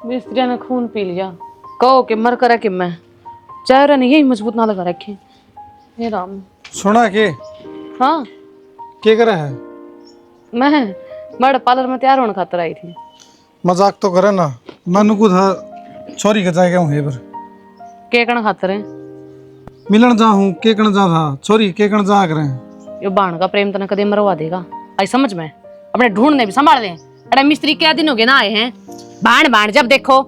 मिस्त्री ने खून पी लिया, कहो कि मर कर कि मैं चेहरा नहीं यही मजबूत ना लगा रखे। हे राम। सुना के हाँ क्या करे है? मैं बड़े पार्लर में तैयार होने खातर आई थी। मजाक तो करे ना, मैंने को था छोरी के जाएगा हूँ पर के कण खातर है मिलन जा हूँ के कण जा था छोरी के कण जा करे यो बाण का प्रेम तना कदे मरवा देगा आई समझ में। अपने ढूंढने भी संभाल ले। अरे मिस्त्री क्या दिन हो गए ना आए हैं, बाण बाण जब देखो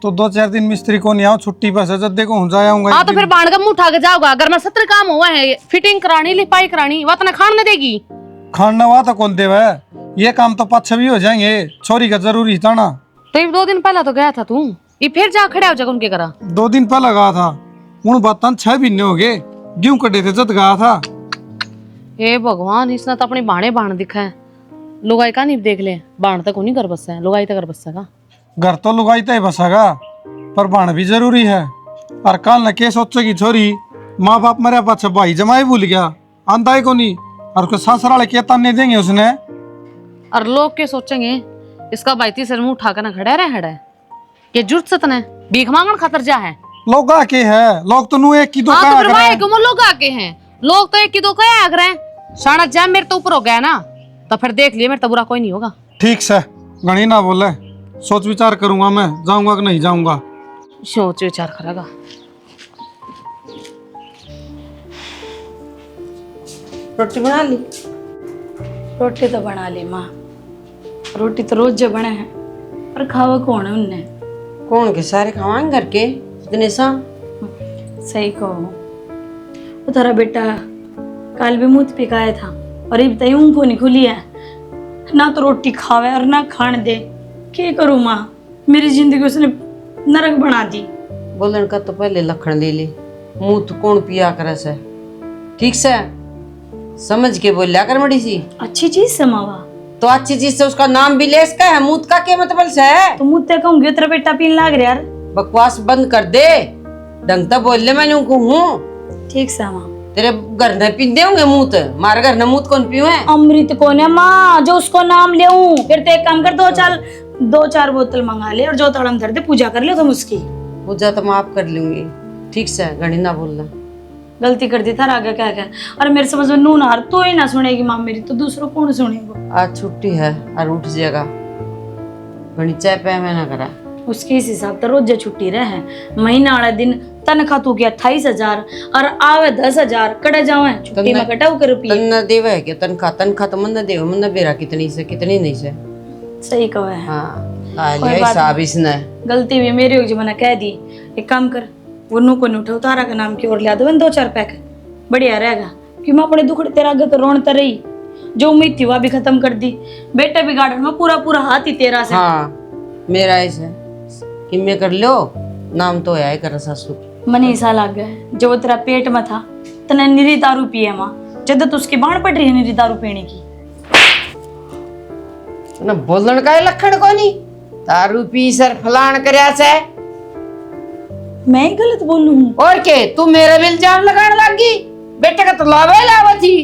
तो 2-4 दिन मिस्त्री को नहीं आओ छुट्टी पर से जब देखो हूँ जाऊंगा। हाँ तो फिर बाण का मुंह उठा के जाओगा। अगर मैं 70 काम हुआ है, फिटिंग करानी लिपाई करानी वह तना खान न देगी। खाना हुआ तो कौन देवा है, ये काम तो पाछे भी हो जाएंगे, छोरी का जरूरी था ना। तो ये 2 दिन पहला तो गया था तू, ये फिर जा खड़ा हो जाएगा उनके करा। 2 दिन पहले गया था, उन बात 6 महीने हो गए, गेहूं कटे थे जब गया था। हे भगवान, इसने तो अपनी बाणे बाण दिखा है। लुगाई का नहीं देख ले, बाण तक नहीं कर बसा है, लुगाई तक कर बसेगा। घर तो लुगाई तो बसागा पर बाण भी जरूरी है। और कल न के सोचेगी छोरी माँ बाप मरे पाछे भाई जमाई भूल गया आंदा ही को नहीं, और कोई ससुराल के ताने देंगे उसने। और लोग के सोचेंगे इसका भाई तीसरे मुंह उठा कर ना खड़ा रहे है कि जुर्त सतन है भीख मांगन खातर जा है। लोग आके है, लोग तो नु एक की दो हाँ, का तो फिर भाई क्यों लोग आके हैं, लोग तो एक की दो का आग रहे हैं। शाना जैम मेरे तो ऊपर हो गया ना, तो फिर देख लिए मेरे तो बुरा कोई नहीं होगा। ठीक से गणी ना बोले, सोच विचार करूंगा मैं जाऊंगा कि नहीं जाऊंगा। सोच विचार करेगा। रोटी बना ली? रोटी तो बना ली माँ, रोटी तो रोज जो बने हैं, पर खावा कौन है उनने? कौन के सारे खावांगे घर के इतने सा। सही कहो, वो थारा बेटा कल भी मुँह पिकाया था और ये बताइए उनको नहीं खुली है, ना तो रोटी खावे और ना खाने दे। क्या करूँ माँ, मेरी जिंदगी उसने नरक बना दी। बोलन का तो पहले लखन ले ले, मुंह तो कौन पिया करे से। ठीक से समझ के बोलिया कर मड़ी सी। अच्छी चीज समावा तो अच्छी चीज से उसका नाम भी ले इसका है, मुंह का क्या मतलब से है? तो मुँह ते कहूँगी तेरा बेटा पीन लाग रहा यार। बकवास बंद कर दे, ढंग तक बोल ले। मैं उनको हूँ ठीक से माँ, तेरे घर ने पीते होंगे मुँह, मारे घर ने मुँह कौन पियो है? अमृत कौन है माँ जो उसको नाम ले? फिर तो एक काम कर, 2-4 बोतल मंगा ले और जो तड़म धर दे, पूजा कर ले तुम उसकी। पूजा तो माफ कर लूंगी। ठीक से घड़ी ना बोलना। गलती कर दी था आगे क्या क्या। और मेरे समझ में नून हार तो ही ना सुनेगी माँ मेरी, तो दूसरों कौन सुनेगा? आज छुट्टी है और उठ जाएगा, घड़ी चाय पे मैं ना करा। उसके इस हिसाब से रोज छुट्टी रहे, महीना वाला दिन तनखा तू की 28,000 और आवे 10,000 कड़े जावे छुट्टी में कटाऊ कर रुपये। तन्ना देवा है क्या तनखा तो मन देवा, मन बेरा कितनी से कितनी नहीं से। सही कहा है। हाँ हिसाब इसने गलती भी मेरी होगी, मैंने कह दी। एक काम कर, वो नु को नहीं उठाओ, तारा का नाम की ओर लिया दो 2-4 पैक, बढ़िया रहेगा। कि मैं अपने दुखड़े तेरा आगे तो रोन रही, जो उम्मीद थी वह भी खत्म कर दी। बेटा भी गार्डन में पूरा हाथ ही तेरा से। हाँ मेरा ऐसे किम्मे कर लो, नाम तो है कर ससुर। मने ऐसा लग गया जो तेरा पेट में था तने निरी दारू पिए माँ, जब तो उसकी बाण पड़ रही है निरी दारू पीने की। ना बोलन का लखन को नहीं, दारू पी सर फलान करया से। मैं ही गलत बोलूं? और के तू मेरे भी इल्जाम लगाने लगी? बेटे का तो लावे लावा थी।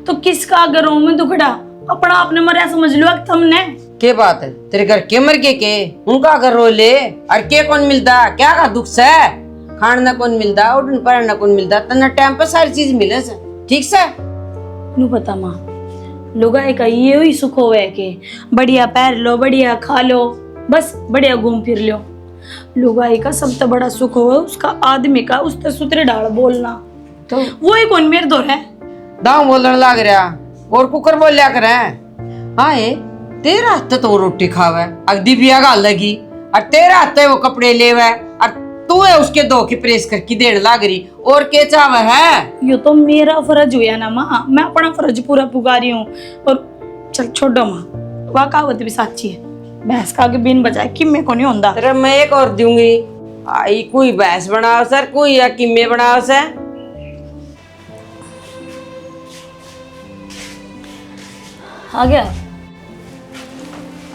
तो किसका अगर रो में दुखड़ा, अपना आपने मरिया समझ लो तुमने। के बात है तेरे घर के मर के उनका घर रो ले, और के कौन मिलता क्या का दुख से? खान ना कौन मिलता, उठन पर ना कौन मिलता, तना टाइम पर सारी चीज मिले से। ठीक से नू पता माँ, लोगा एक ये ही सुख होवे के बढ़िया पैर लो, बढ़िया खा लो, बस बढ़िया घूम फिर लो। लुगाई का सबसे बड़ा सुख हो उसका आदमी का उस सुतरे डाल बोलना, तो वो ही कौन मेरे दौर है दाऊ बोलने लग रहा और कुकर बोल लिया करे। हाँ ये तेरा हाथ तो रोटी खावे अगदी बिया गाल लगी, और तेरा हाथ वो कपड़े लेवे, और तू है उसके दो की प्रेस करके देने लग रही। और के चाव है? यो तो मेरा फर्ज हुआ ना माँ, मैं अपना फर्ज पूरा पुगा रही हूँ। और चल छोड़ो माँ, वह कहावत भी सच्ची है, भैंस का आगे बिन बजाए किम्मे को नहीं होता। तेरा मैं एक और दूंगी, आई कोई भैंस बनाओ सर, कोई या किम्मे बनाओ सर। आ गया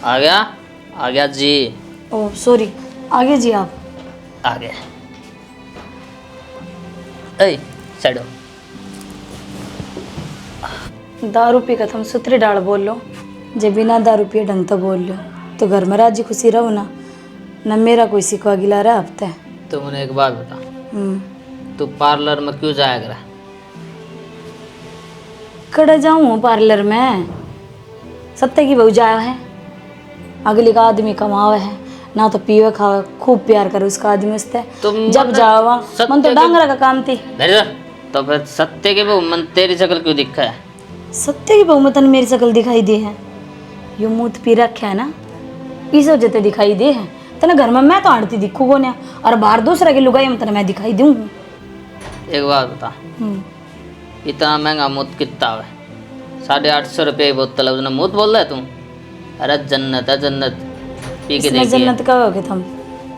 आ गया जी। ओ सॉरी, आगे जी आप आ गया। ए चलो, दारू पी का तुम सुतरे डाल बोल लो, जब बिना दारू पिए ढंग तो बोल लो, तो घर में राजी खुशी रहो ना। न मेरा कोई सिखवा गिला रहा हफ्ते। तो मुझे एक बात बता, हम्म, तू पार्लर में क्यों जाया करा? कड़ा जाऊँ पार्लर में? सत्य की बहू जाया है, अगली का आदमी कमावे है ना, तो पीवे खावे, खूब प्यार करे उसका आदमी उससे। तुम जब जावा मन तो डांगरा का काम थी। नहीं तो फिर सत्य के वो मन तेरी शक्ल क्यों दिखा है? सत्य की बहू में तन मेरी शकल दिखाई दे है, यो मुँह पी रखा है ना, इस वजह से दिखाई दे है। तना घर में मैं तो आड़ती दिखू को, और बाहर दूसरा की लुगाई में तना मैं दिखाई दूँ। एक बात बता, इतना महंगा मूत कितना है? 850 रुपये की बोतल है, उसने मूत बोल रहा है तू? अरे जन्नत है जन्नत, पी के इसमें देखिए। जन्नत का हो गया तुम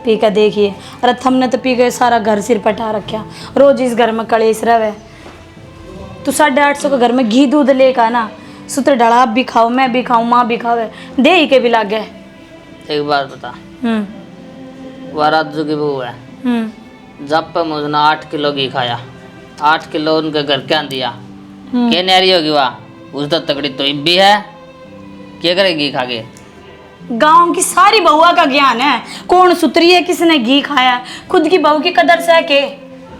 पी के देखिए। अरे हमने तो पी के सारा घर सिर पटा रखा, रोज इस घर में कलेश रहे। तू 850 के घर में घी दूध लेकर आना, सूत्र डला भी खाओ, मैं भी खाऊं, माँ भी खावे, दे ही के भी लाग गए। एक बात बता, वो राजू की बहू है, जब पे मुझे 8 किलो घी खाया, 8 किलो उनके घर क्या दिया, क्या नारी होगी वहाँ? उस तो तगड़ी तो भी है, क्या करेगी खा के? गांव की सारी बहुआ का ज्ञान है, कौन सुतरी है, किसने घी खाया, खुद की बहू की कदर से के।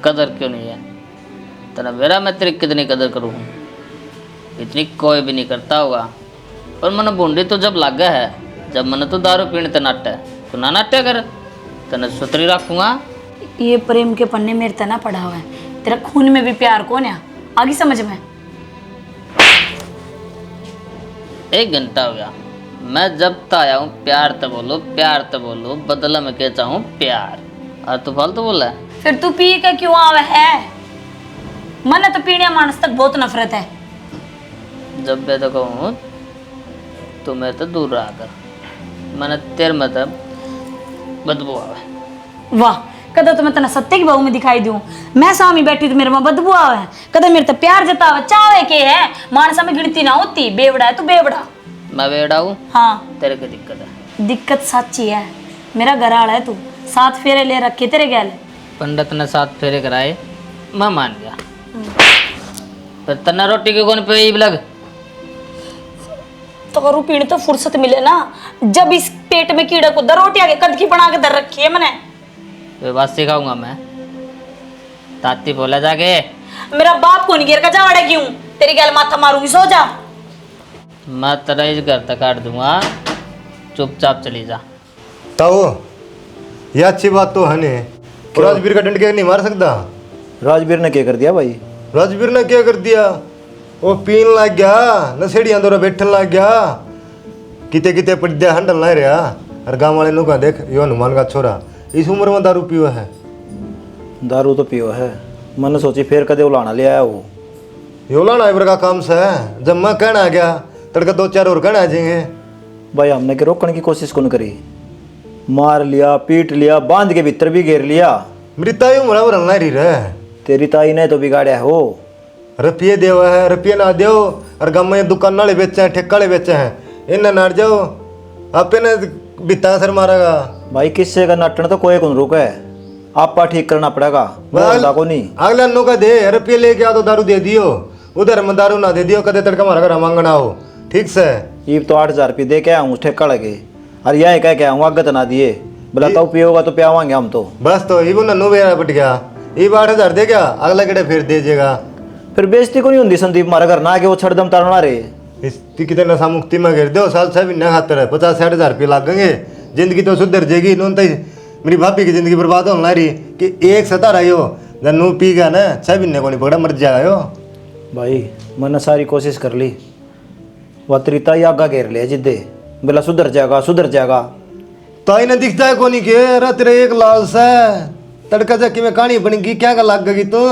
कदर क्यों नहीं है तेरा? मेरा मैं तेरी कितनी कदर करूँ? इतनी कोई भी नहीं करता होगा, पर मन बूंदी तो जब लग गया है, जब मन तो दारू पीने ते नाट्य, तो ना नाट्य कर, तेने सुतरी रखूँगा। ये प्रेम के पन्ने मेरे तना पड़ा हुआ है, तेरा खून में भी प्यार कौन है, आगे समझ में। 1 घंटा हो गया, मैं जब तक आया हूँ प्यार तो बोलो, प्यार तो बोलो, बदला में क्या चाहूँ प्यार, और तू फालतू बोला है। फिर तू पी के क्यों आवे है? मन तो पीने मानस तक बहुत नफरत है। जब मैं तो कहूँ तो मैं तो दूर रहा कर, मैंने तेरे मतलब बदबू आवे। वाह, कदा तो मैं तना सत्य की बहू में दिखाई दूं, मैं सामी बैठी तो मेरे में बदबू आवे, कदा मेरे तो प्यार जतावे, चावे के है, मानसा में गिनती ना होती, बेवड़ा है तू बेवड़ा। मैं बेड़ा हूँ? हाँ, तेरे को दिक्कत है? दिक्कत सच्ची है, मेरा घराड़ा है तू, 7 फेरे ले रखे तेरे गैल। पंडित ने 7 फेरे कराए, मैं मान गया, पर तना रोटी की कौन पे लग? तो रू पीने तो फुर्सत मिले ना, जब इस पेट में कीड़ा को दर रोटी आगे कद की बना के दर रखी है मैंने। वे बात सिखाऊंगा मैं, ताती बोला जाके। मेरा बाप को नहीं गिर का जावड़ा क्यों, तेरी गैल माथा मारूंगी, सो जा। मैं तेरा इस घर तक काट दूंगा, चुपचाप चली जा। ताऊ, ये अच्छी बात तो है नहीं, राजवीर का डंड के नहीं मार सकता। राजवीर ने क्या कर दिया भाई? राजवीर ने क्या कर दिया? वो पीन लग गया, नशेड़ियां दौरा बैठन लग गया, किते किते पड़िया हंडल नहीं रहा। और गाँव वाले लोग देख, यो हनुमान का छोरा इस उम्र में दारू पियो है। दारू तो पियो है, मैंने सोची फिर कदे उलाना ले आया वो। यो लाना इबर का काम से है, जब मैं कहना आ गया तड़का 2-4 और कहना आ जाएंगे। भाई हमने के रोकने की कोशिश कौन करी, मार लिया, पीट लिया, बांध के भीतर भी घेर लिया। मेरी ताई उम्र और नहीं रही रहे। तेरी ताई ने तो बिगाड़ा है वो। रुपये देव है, रुपये ना दो, और गाँव में दुकान वाले बेचे हैं, ठेका वाले बेचे हैं, इन्हें नाट जाओ, आपे ने बिता सर मारेगा। भाई किससे का नाटन तो कोई कौन रुका है, आपा ठीक करना पड़ेगा, बोलता को नहीं। अगला नो का दे, रुपये लेके आ तो दारू दे दियो, उधर में दारू ना दे दियो, कदे तड़का मारा घर मांगना हो, ठीक से। ये तो 8,000 रुपये दे के आऊँ ठेका लगे, और यह कह के आऊँ आगत ना दिए, बोला तो पियोगा तो पियावांगे हम तो। बस तो ये नन्नू बेरा पट गया, ये 8,000 दे गया, अगला केड़े फिर दे देगा। फिर बेइज्जती को नहीं होती संदीप मारा घर ना के वो छड़दम तारना रे। इसकी कितने नशा मुक्ति में गिर दो, साल 6 महीने खातर 50-60 रुपये लगेंगे, जिंदगी तो सुधर जाएगी। नून तो मेरी भाभी की जिंदगी बर्बाद होने रही कि एक सता रही हो, जब नू पी गया ना 6 महीने को नहीं पकड़ा, मर जाएगा। भाई मैंने सारी कोशिश कर ली, वह तरीता ही आगा घेर लिया जिद्दे, बोला सुधर जाएगा सुधर जाएगा। तो इन्हें दिखता है कौन के अरे तेरे एक लाल सा तड़का चक्की में कहानी बनेगी, क्या का लग गई तू,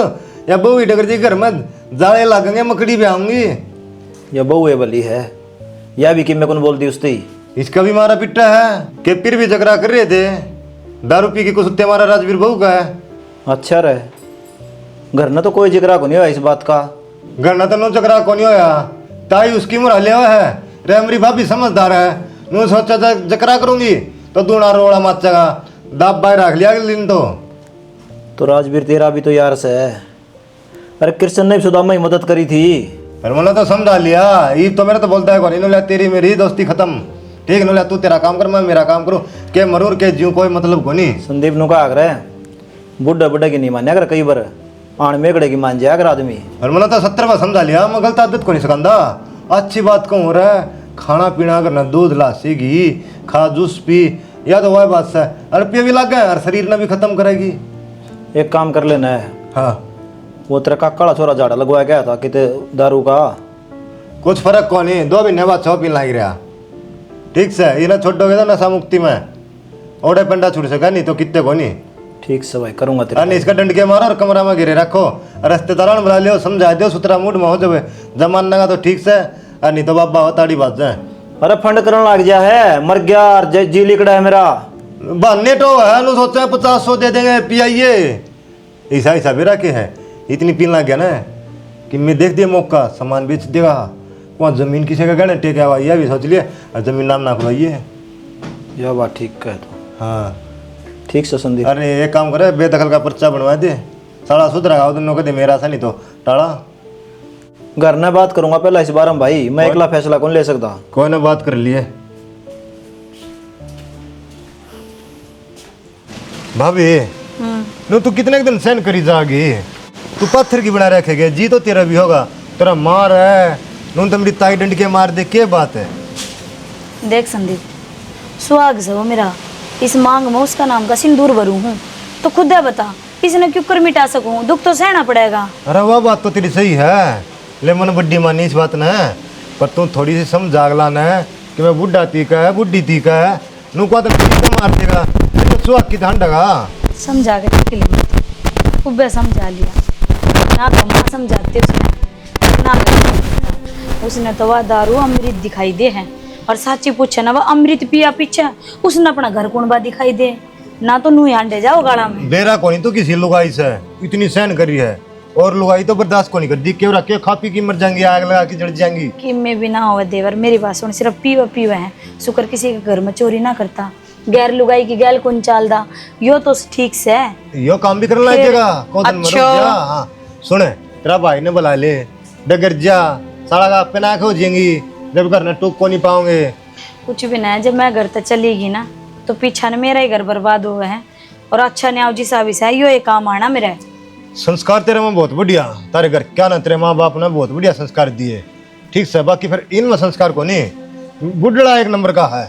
या बहू डगर जी घर में जाले लगेंगे, मकड़ी भी आऊंगी। यह बहू है बली है, यह भी कि मैं कौन बोल दी उसती। इसका भी मारा पिट्टा है कि फिर भी झगड़ा कर रहे थे, दारू पी के कुछ उत्ते मारा राजवीर बहू का है। अच्छा रहे, घर में तो कोई जिक्र को नहीं हुआ इस बात का। घर ना तो नो झगड़ा को नहीं होया, ताई उसकी मुरा ले है रे, मेरी भाभी समझदार है, नू सोचा था जकरा करूंगी तो दूना रोड़ा माचेगा, दाब बाहर रख लिया अगले दिन तो राजवीर तेरा भी तो यार से है, अरे कृष्ण ने भी सुदामा ही मदद करी थी। पर मैंने तो समझा लिया, ये तो मेरा तो बोलता है कौन, इन्होंने तेरी मेरी दोस्ती खत्म, ठीक न तू तेरा काम कर मैं मेरा काम करूँ के मरूर के जीव कोई मतलब को नहीं। संदीप नु का आग्रह बुढ़ा बुढ़ा की नहीं मान्या कर कई बार आण मेघड़े की मान जाया कर आदमी। और मैंने तो 70 बार समझा लिया मैं गलत आदत को नहीं सिखांदा। अच्छी बात कहूँ रहा खाना पीना करना दूध लासी घी खा जूस पी या तो वह बात है और पिया भी लग गया और शरीर ने भी खत्म करेगी। एक काम कर लेना है, हाँ वो तेरा का काला छोरा झाड़ा लगवाया गया था किते दारू का। कुछ फर्क को नहीं 2 महीने बाद 6 पीन लग रहा। ठीक से ये ना छोड़ोगे तो नशा मुक्ति में ओडे पंडा छुड़ सका नहीं तो कितने को नहीं। ठीक से भाई करूंगा तेरे अरे इसका डंड के मारो और कमरा में गिरे रखो रिश्तेदार बुला लियो समझा दो सुतरा मूड में हो जावे जमाना का तो ठीक से और नहीं तो बाबा हो ताड़ी बात जाए। अरे फंड करने लग गया है मर गया और जी लिकड़ा है मेरा बहाने तो है नु सोचा 50-100 दे देंगे पियाइए ऐसा ऐसा भी रखे है इतनी पीन लग गया ना कि मैं देख दिया मौका सामान बेच देगा वहाँ जमीन किसी का गहने टेका हुआ यह भी सोच लिया और जमीन नाम ना खुलाइए। यह बात ठीक कह तो। हाँ ठीक से संदीप। अरे एक काम करे बेदखल का पर्चा बनवा दे सारा सुधरा दोनों को दे मेरा सा नहीं तो टाड़ा। घर में बात करूंगा पहला इस बार हम भाई मैं अकेला फैसला कौन ले सकता। कोई ना बात कर लिए भाभी नो तू कितने दिन सहन करी जागी तू पत्थर की बना रखेगे जी तो तेरा भी होगा तेरा मार है नून तो मेरी ताई डंड के मार दे क्या बात है। देख संदीप सुहाग से वो मेरा इस मांग में उसका नाम का सिंदूर भरू हूँ तो खुद है बता इसने क्यों कर मिटा सकूं दुख तो सहना पड़ेगा। अरे वह बात तो तेरी सही है ले मन बड्डी मानी इस बात ने पर तू थोड़ी सी समझ जागला न कि मैं बुढ़ा तीका है बुढ़ी तीका है नू को तो मार देगा तो सुहाग की धान डगा समझा के के लिए खूब समझा लिया ना तो माँ समझाती उसने ना उसने तो वह दारू अमृत दिखाई दे है और साची पूछे ना वह अमृत पिया पीछे उसने अपना घर कुणबा दिखाई दे ना तो नू आंडे जाओ गाड़ा में बेरा को नहीं तो किसी लुगाई से इतनी सहन करी है और लुगाई तो बर्दाश्त को नहीं कर दी क्यों रखे खा पी की मर जाएंगी आग लगा के जड़ जाएंगी कि मैं भी ना हो देवर मेरी बात सुन सिर्फ पीवा है शुक्र किसी के घर में चोरी ना करता गैर लुगाई की गैल कौन चालदा यो तो ठीक से है यो काम भी करने लगेगा कौन मरो जा। हाँ सुने तेरा भाई ने बुला ले डगर जा साला का पे नाक हो जाएंगी जब घर में टूक को नहीं पाओगे कुछ भी ना है जब मैं घर तक चलेगी ना तो पीछा ने मेरा ही घर बर्बाद हुआ है और अच्छा न्याव जी सा है यो एक काम आना मेरा संस्कार तेरे में बहुत बढ़िया तारे घर क्या ना तेरे माँ बाप ने बहुत बढ़िया संस्कार दिए ठीक से बाकी फिर इनमें संस्कार को नहीं बुढ़ड़ा एक नंबर का है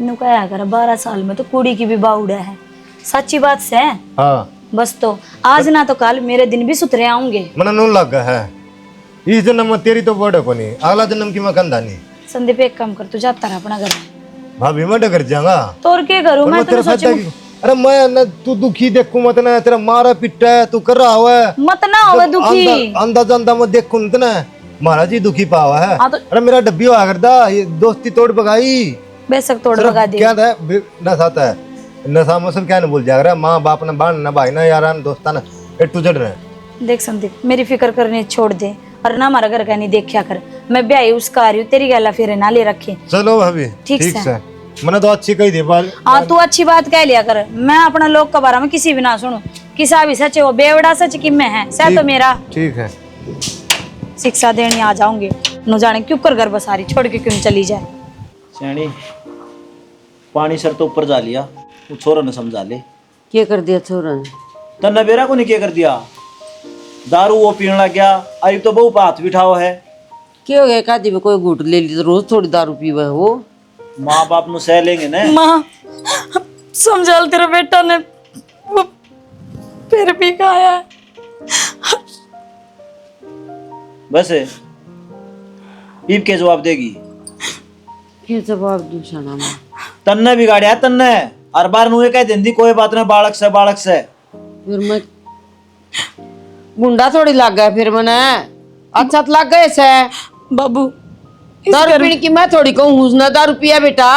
नु क्या कर 12 साल में तो कुड़ी की भी बाउड़ा है सच्ची बात से है। हाँ बस तो आज ना तो कल मेरे दिन भी सुधरे आऊंगे मन नून लग गया है इस जन्म में तेरी तो बड़े को नहीं अगला जन्म की मैं कंधा नहीं। संदीप एक काम कर तू जाता रहा अपना घर भाभी मैं डगर जाऊंगा तो और क्या करूं मैं तो सोचूं अरे मैं न तू दुखी देखूं मत ना तेरा मारा पिटा है तू कर रहा हुआ है मत ना होवे दुखी अंदाजा अंदा मत देखूं ना महाराज जी दुखी पावा है। हाँ तो अरे मेरा डब्बी हुआ करदा ये दोस्ती तोड़ बगाई बेशक तोड़ बगा दे क्या था नशा था नशा में सब क्या नहीं भूल जाएगा माँ बाप ना बाण ना भाई ना यार दोस्ता ना ए टू जड़ रहे। देख संदीप मेरी फिक्र करने छोड़ दे और ना हमारा घर का नहीं देखा कर मैं ब्याह उसका आ रही हूँ तेरी गला फिर ना ले रखे चलो भाभी ठीक से मैंने तो अच्छी कही थी बाल हाँ तू अच्छी बात कह लिया कर मैं अपना लोग के बारे में किसी भी ना सुनू किसा भी सच है वो बेवड़ा सच कि मैं है सह तो मेरा ठीक है शिक्षा देने आ जाऊंगे न जाने क्यों कर घर बसारी छोड़ के क्यों चली जाए सैनी पानी सर तो ऊपर जा लिया वो छोरा ने समझा ले क्या कर दिया छोरा ने तन्ना बेरा को नहीं क्या कर दिया दारू वो पीने लग गया अभी तो बहु हाथ बिठाओ है क्या हो गया कादी में कोई घूट ले ली तो रोज थोड़ी दारू पीवा वो माँ बाप नु सह लेंगे ना। माँ समझा तेरा बेटा ने वो फिर भी खाया बस ईब के जवाब देगी क्या जवाब दूं शाना मां तन्ने बिगाड़िया है तन्ने हर बार नु ये कह देंदी कोई बात ना बालक से फिर मैं गुंडा थोड़ी लग गया फिर मैंने अच्छा तो लग गए से बाबू दारू पीने की मैं थोड़ी कहूँ उसने दारू पिया बेटा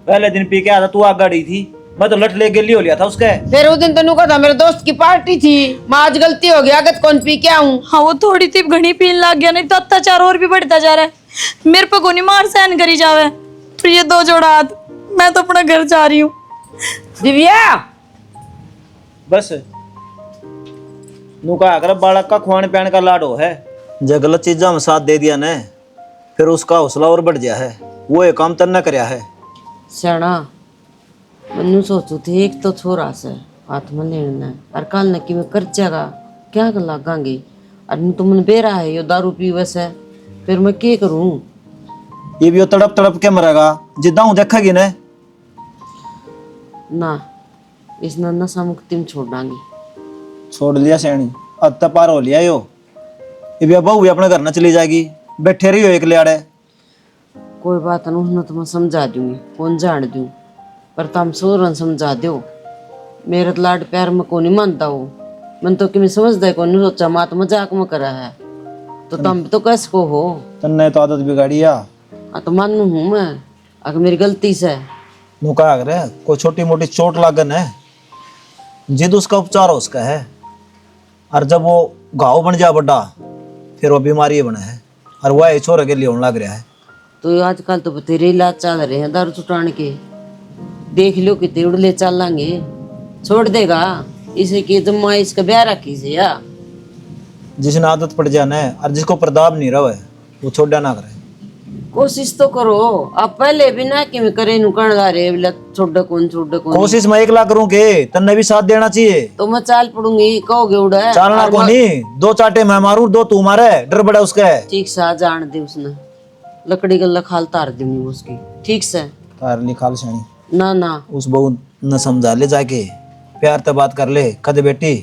पहले दिन पी के आया था तू आग गाड़ी थी मैं तो लट ले गेली हो लिया था उसके फिर उस दिन तेनू कहा था मेरे दोस्त की पार्टी थी मैं आज गलती हो गया अगत कौन पी के आऊं। हाँ वो थोड़ी सी घनी पीन लग गया नहीं तो अत्याचार और भी बढ़ता जा रहा है मेरे पे कोनी मार सहन करी जावे फिर ये 2 जोड़ा हाथ मैं तो अपना घर जा रही हूँ। दिव्या बस नु कहा कर बालक का खुआन पैन का लाडो है जब गलत चीजा में साथ दे दिया न फिर उसका हौसला और बढ़ गया है। वो एक काम तन्ना करया है। स्याणा मनु सोचू थे एक तो छोरा से हाथ में लेना और कल न कि मैं कर जागा क्या कर लगांगी और तुमने बेरा है यो दारू पीवे से फिर मैं क्या करूं। ये भी वो तड़प तड़प के मरेगा जिद्दा हूँ देखेगी ने। ना इस नशा मुक्ति में छोड़ डांगी। छोड़ लिया सैनी, अब तो पार हो लिया यो। ये भी बहू भी अपने घर न चली जाएगी, बैठे रही हो एक लियाड़े। कोई बात नहीं तो मैं समझा दूंगी, कौन जान दूं, पर तुम सोरन समझा दो। मेरा तो लाड प्यार में कौन नहीं मानता हो, मन तो कि मैं समझदा कौन नहीं, सोचा माँ तो मजाक में करा है तो तुम भी तो कैसे को हो। तन्ने तो आदत बिगाड़ी या। हाँ तो मानू हूँ मैं, अगर मेरी गलती से नु कहा करे कोई छोटी मोटी चोट लागन है, जिद उसका उपचार उसका है। और जब वो घाव बन जा बड़ा फिर वो बीमारी बना है और वह छोरे के लिए होने लग रहा है। तो आजकल तो बतेरे इलाज चल रहे हैं दारू छुटाने के, देख लो कितने उड़ले चलेंगे, छोड़ देगा इसे की जम्मा इसका ब्याह रखी से या। जिसने आदत पड़ जाना है और जिसको प्रताप नहीं रहा है वो छोड़ा ना करे। कोशिश तो करो, आप पहले भी ना कि मैं करे नुकड़ ला रहे छोड़ कौन कोशिश मैं 1 लाख करूं के तन्ने भी साथ देना चाहिए। तो मैं चाल पड़ूंगी कहोगे उड़ा चालना को नहीं, 2 चाटे मैं मारूं 2 तू मारे, डर बड़ा उसका है। ठीक सा जान दे उसने लकड़ी गल्ला खाल तार दूंगी उसकी ठीक से। तार निकाल सैनी ना ना उस बहू न समझा ले जाके, प्यार से बात कर ले, कद बेटी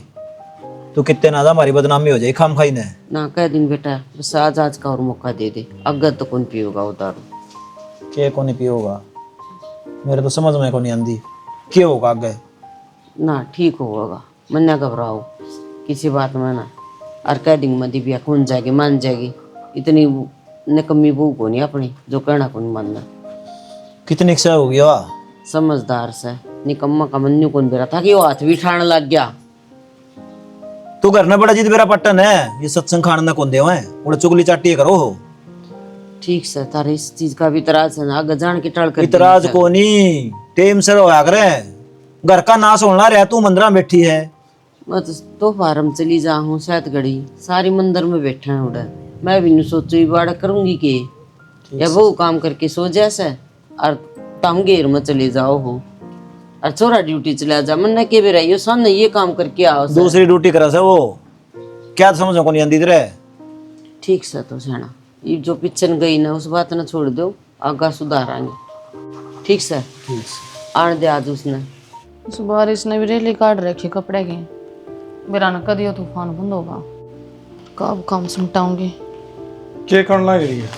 तू कितने ना हमारी बदनामी हो जाए खाम खाई ने। ना कह दिन बेटा बस आज का और मौका दे दे, अगर तो कौन पिएगा वो दारू। के को नहीं पियोगा, मेरे तो समझ में को नहीं आंदी क्या होगा आगे। ना ठीक होगा, मन ना घबराओ किसी बात में ना, और कह दिन मदी बिया कौन जाएगी मान जाएगी, इतनी निकम्मी बहू को नहीं अपनी जो कहना कौन मानना। कितनी क्षय हो गया समझदार से निकम्मा का मन्नू कौन बेरा था कि वो हाथ भी ठाण लग गया। तू घर न बड़ा जिद मेरा पट्टन है, ये सत्संग खान न कौन दे उड़ा चुगली चाटी करो हो। ठीक से तारे इस चीज का भी इतराज है ना, आगे जान के टल कर इतराज को नहीं, टेम से रोया करे, घर का नाश होना रहा तू मंदिर में बैठी है। मैं तो फार्म चली जाऊँ शायद घड़ी सारी मंदिर में बैठा है उड़ा, मैं भी नहीं सोचू बाड़ा करूंगी के या वो काम करके सो जैसे और तुम घेर में चले जाओ हो और छोरा ड्यूटी चला जा, मन के भी रही सन ये काम करके आओ से। दूसरी ड्यूटी करा से वो क्या समझो को नहीं आंदी तेरे। ठीक से तो सेना ये जो पिछन गई ना उस बात ना छोड़ दो, आगा सुधारांगे। ठीक से आने दे आज उसने। उस बारिश ने भी रेली काट रखी कपड़े की, मेरा न कदी हो तूफान बंद होगा, कब काम सिमटाऊंगी। क्या करने लग रही है?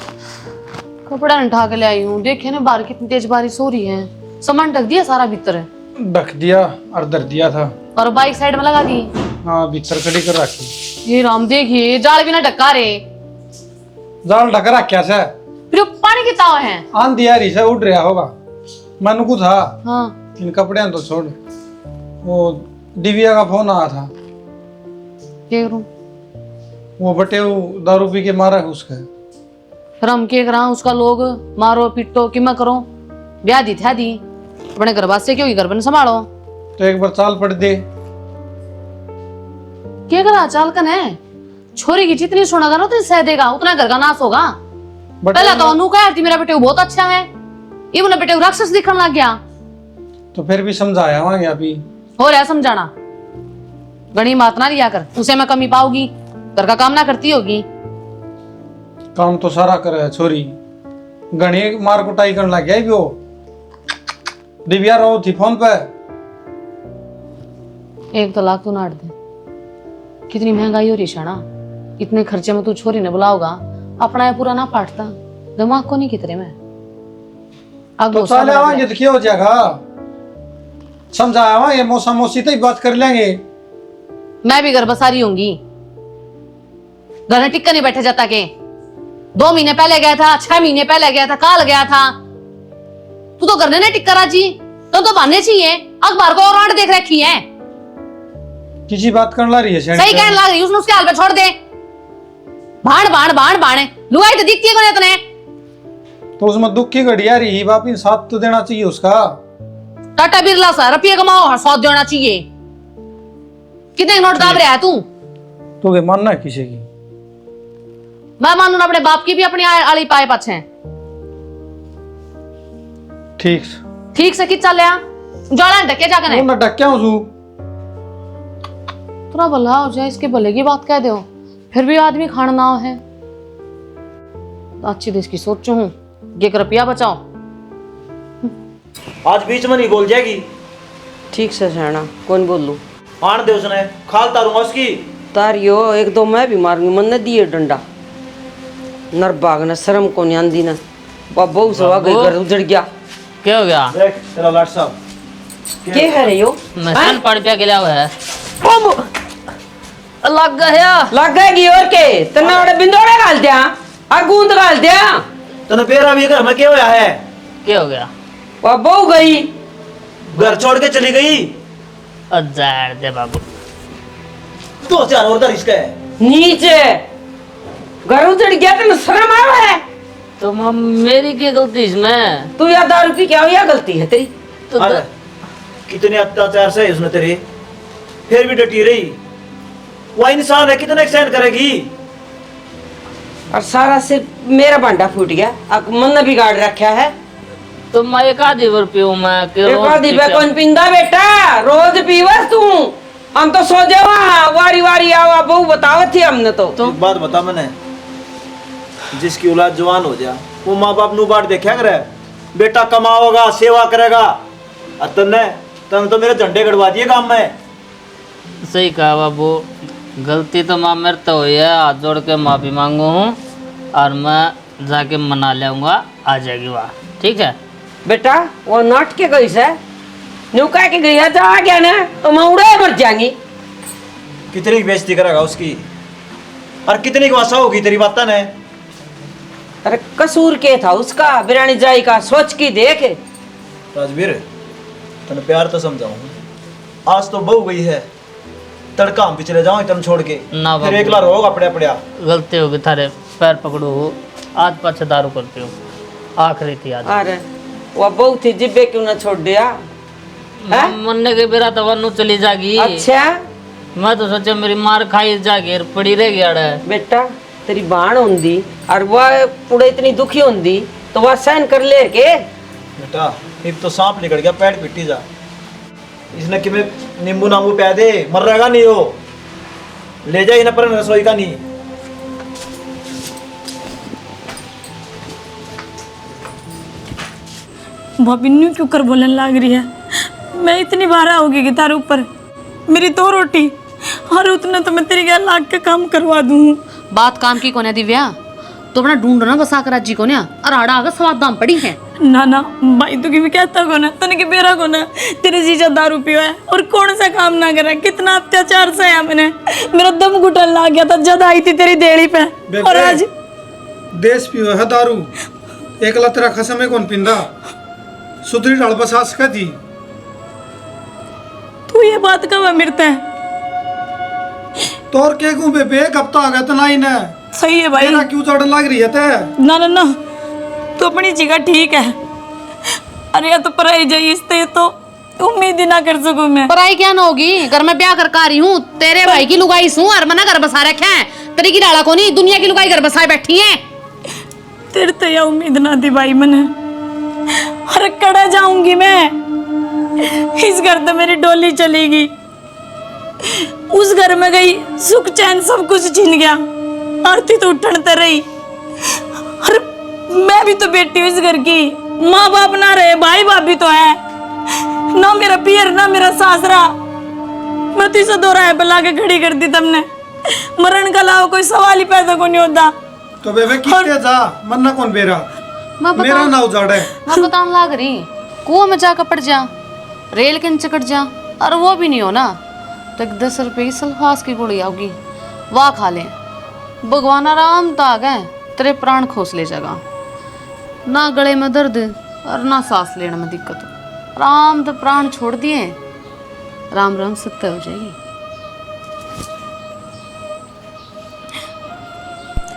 कपड़ा नहीं उठा के ले आई हूँ, देखे ना बाहर कितनी तेज बारिश हो रही है, सामान ढक दिया सारा भीतर ढक दिया और धर दिया था। और बाइक साइड में लगा दी। हाँ भीतर खड़ी कर रखी। ये राम देखिए जाल भी ना ढक्का रे, जाल ढक रखा से फिर वो पानी की ताव है। आंधी आ रही से उड़ रहा होगा, मन को था हाँ इन कपड़े तो छोड़। वो दिव्या का फोन आया था, क्या करूं, वो बटे दारू पी के मारा है उसका। फिर हम क्या करा, उसका लोग मारो पीटो कि मैं करो, ब्याह दी था दी अपने घर वास्ते क्यों घर बन संभालो। तो एक बार चाल पड़ दे। क्या करा चाल कन है, छोरी की जितनी सुनेगा ना तो सह देगा उतना घर का नाश होगा। पहले तो अनु कहा थी मेरा बेटे बहुत अच्छा है, ये बोला बेटे राक्षस दिखने लग गया। तो फिर भी समझाया वहां अभी हो रहा है समझाना, गणी बात ना लिया कर, उसे मैं कमी पाऊंगी, घर का काम ना करती होगी। काम तो सारा करे छोरी, घनी मार कुटाई करने लग गया भी वो। दिव्या रो थी फोन पे। 1 लाख तो नाट दे, कितनी महंगाई हो रही शाना, इतने खर्चे में तू छोरी ने बुलाओगा, अपना ये पूरा ना पाटता, दिमाग को नहीं कितने में तो चले आवांगे तो क्या हो जाएगा, समझाया ये मौसा मौसी तो ही बात कर लेंगे। मैं भी घर बसारी होंगी, घर में टिक्का नहीं बैठे जाता के 2 महीने पहले गया था, 6 महीने पहले गया था, काल गया था, तू तो करने ने टिक्का राजी तो बनने चाहिए। अखबार को और आड़ देख रखी है, किसी बात करने ला रही है सही कहने लग रही, उसने उसके हाल पे छोड़ दे। भाड़ भाड़ भाड़ भाड़े लुगाई तो दिखती है कोने इतने, तो उसमें दुख की घड़ी आ रही, वापिस साथ तो देना चाहिए उसका। टाटा बिरला सा रुपये कमाओ 100 देना चाहिए, कितने नोट दाब रहा है तू। तो मानना है किसी की, मैं मानू अपने बाप की भी अपनी आली पाए पाछे। ठीक ठीक से खिंचा लिया जाड़ा ढके जाकर वो ना डक्या हूँ सू थोड़ा भला हो जाए, इसके भले की बात कह दो, फिर भी आदमी खाना ना हो है। तो अच्छी देश की सोचो हूँ, ये रुपया बचाओ। आज बीच में नहीं बोल जाएगी। ठीक से सहना कौन बोलूं आन दे उसने खाल तारूंगा उसकी। तारियो एक दो मैं भी मारूंगी, मन ने दिए डंडा नरबाग ने शर्म को नहीं आंदी ना बहु सवा गई घर उजड़ गया। क्या हो गया? देख तेरा लाट साहब क्या है रे यो मैं सन पड़ पे गिला हुआ है। लग गया। लग गएगी और के तना बड़े बिंदोड़े गाल दिया और गूंद गाल दिया। तने पेरा भी घर में क्या होया है? क्या हो गया? वह बहु गई घर छोड़ के चली गई। अजार दे बाबू। 2000 और रिश्क है। नीचे घर उजड़ गया तेन शर्म आवा है? तो मेरी क्या गलती इसमें? तू या दारू पी क्या हो या गलती है तेरी? तो अरे कितने अत्याचार से उसने तेरे, फिर भी डटी रही। वह इंसान है, कितना सहन करेगी? और सारा सिर मेरा भांडा फूट गया, अब मन ने बिगाड़ रखा है। तो मैं एक आधी बार पीऊं मैं कि एक रोज आधी पी पे क्या? कौन पिंदा बेटा, रोज पीवस तू। हम तो सो जावा वारी वारी आवा बहु बताओ थी हमने तो। एक बात बता मैंने, जिसकी औलाद जवान हो जा वो माँ बाप नु बाट देखा करे, बेटा कमाओगा सेवा करेगा। और तन्ने तो मेरे झंडे गड़वा दिए काम में। सही कहा बाबू, गलती तो माँ मेरे तो हुई है, हाथ जोड़ के माफी मांगू हूँ और मैं जाके मना लेऊंगा, आ जाएगी वहाँ। ठीक है बेटा वो नाट के गई से न्यू कह के गई है, जा आ गया ना तो मैं उड़े मर जाएंगी। कितनी की बेइज्जती करेगा उसकी, और कितनी की वसा होगी तेरी बात ने। अरे कसूर के था उसका, बिरयानी जाई का सोच की देख। राजवीर तने प्यार तो समझाऊं, आज तो बहू गई है, तड़का हम भी चले जाओ तुम छोड़ के, ना फिर बाबू। एकला रहोगा पड़े पड़िया। गलती होगी थारे पैर पकड़ू, आज पाछे दारू करती हूँ, आखिरी थी आज। अरे वो बहुत ही जिब्बे क्यों ना छोड़ दिया है? मरने के बेरा तो वनु चली जागी। अच्छा मैं तो सोचा मेरी मार खाई जागी पड़ी रह गया है। बेटा तेरी बाण होंदी और वह पूरे इतनी दुखी होंदी तो वह सहन कर ले के। बेटा अब तो सांप निकल गया, पैर पिटी जा। इसने कि मैं नींबू नांबू पै दे, मर रहेगा नहीं हो, ले जा इन्हें पर रसोई का नहीं। भाभी क्यों कर बोलने लग रही है? मैं इतनी बार आओगी कि तारे ऊपर मेरी 2 रोटी और उतना तो मैं तेरी क्या लाख का काम करवा दूँ। बात काम की कोने दिव्या, तो अपना ढूंढो ना बसा कर राजी को ना, और आड़ा आगे स्वाद दाम पड़ी है ना ना भाई तू भी कहता को ना, तने के बेरा को ना तेरे जीजा दारू पियो है और कौन सा काम ना करे, कितना अत्याचार सहा मैंने, मेरा दम घुटन लग गया था जब आई थी तेरी देड़ी पे। और आज देश पियो है दारू, एकला तेरा खसम है कौन पिंदा, सुधरी डाल बसास का दी। तू ये बात कब मिलता है? तोर के गु बे एक हफ्ता आ गया तो नहीं ना, सही है भाई। तेरा क्यों चढ़ लग रही है ते? ना ना ना तू अपनी जगह ठीक है। अरे या तो पराई जाइए तो उम्मीद ही ना कर सकूं मैं। पराई क्या ना होगी, घर में ब्याह कर रही हूँ, तेरे भाई की लुगाई सू और मना घर बसा रखा है, तेरी की डाला को नहीं, दुनिया की लुगाई घर बसाए बैठी है। तेरे तो यह उम्मीद ना थी भाई मैंने। अरे कड़ा जाऊंगी मैं, इस घर तो मेरी डोली चलेगी, उस घर में गई सुख चैन सब कुछ छीन गया, आरती तो उठनते रही। अरे मैं भी तो बेटी हूँ इस घर की, माँ बाप ना रहे, भाई भाभी तो है ना, मेरा पियर ना मेरा सासरा। मैं तो इसे 2 राय बुला के खड़ी कर दी तुमने, मरण का लाओ कोई सवाल ही पैदा को नहीं होता। तो बेबे कितने जा मन्ना कौन बेरा, मेरा ना उजाड़े। मैं बताने लाग रही, कुआं में जाकर पड़ जा, रेल के नीचे कट जा, और वो भी नहीं हो ना तो 10 रुपए की सल्फास की गोली आओगी, वाह खा ले, भगवान आराम ताग है, तेरे प्राण खोस ले जाएगा, ना गले में दर्द और ना सांस लेने में दिक्कत हो, आराम तो प्राण छोड़ दिए, राम राम सत्य हो जाएगी।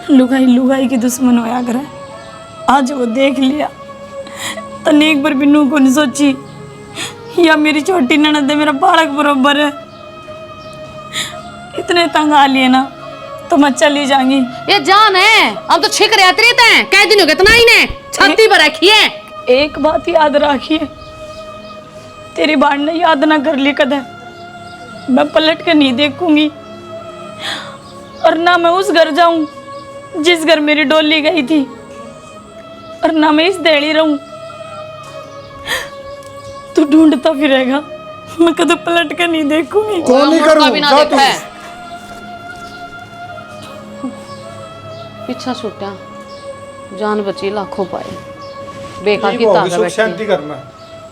लुगाई लुगाई की दुश्मन होया करे, आज वो देख लिया तने एक बार भी नू को नहीं सोची, या मेरी छोटी ननद है मेरा बालक बरोबर है, इतने तंग आ लिए ना तो मैं चली जाऊंगी। ये जान है, हम तो छिक रहे तेरे ते कई दिन हो गए तना ही ने छाती पर रखी है। एक बात याद रखिए, तेरी बाण ने याद ना कर ली कदे, मैं पलट के नहीं देखूंगी और ना मैं उस घर जाऊं जिस घर मेरी डोली गई थी, और ना मैं इस देड़ी रहूं। तू ढूंढता फिरेगा, मैं कदे पलट के नहीं देखूंगी। कौन नहीं मुड़का करूं भी ना जा देखा तू। है। पीछा छूटा, जान बची लाखों पाए, बेकार ये की वो ताकत सुख बैठी शांति करना।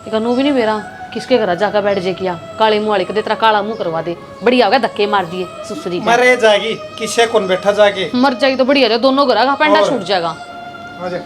इकनू भी नहीं मेरा किसके घर जाकर बैठ जे किया, काली मुँह वाली कदे तेरा काला मुंह करवा दे, बढ़िया होगा धक्के मार दिए सुसरी का। मरे जाएगी किसे कौन बैठा जाके। मर जाएगी तो बढ़िया, दोनों घर का पेंडा और? छूट जाएगा। आ जा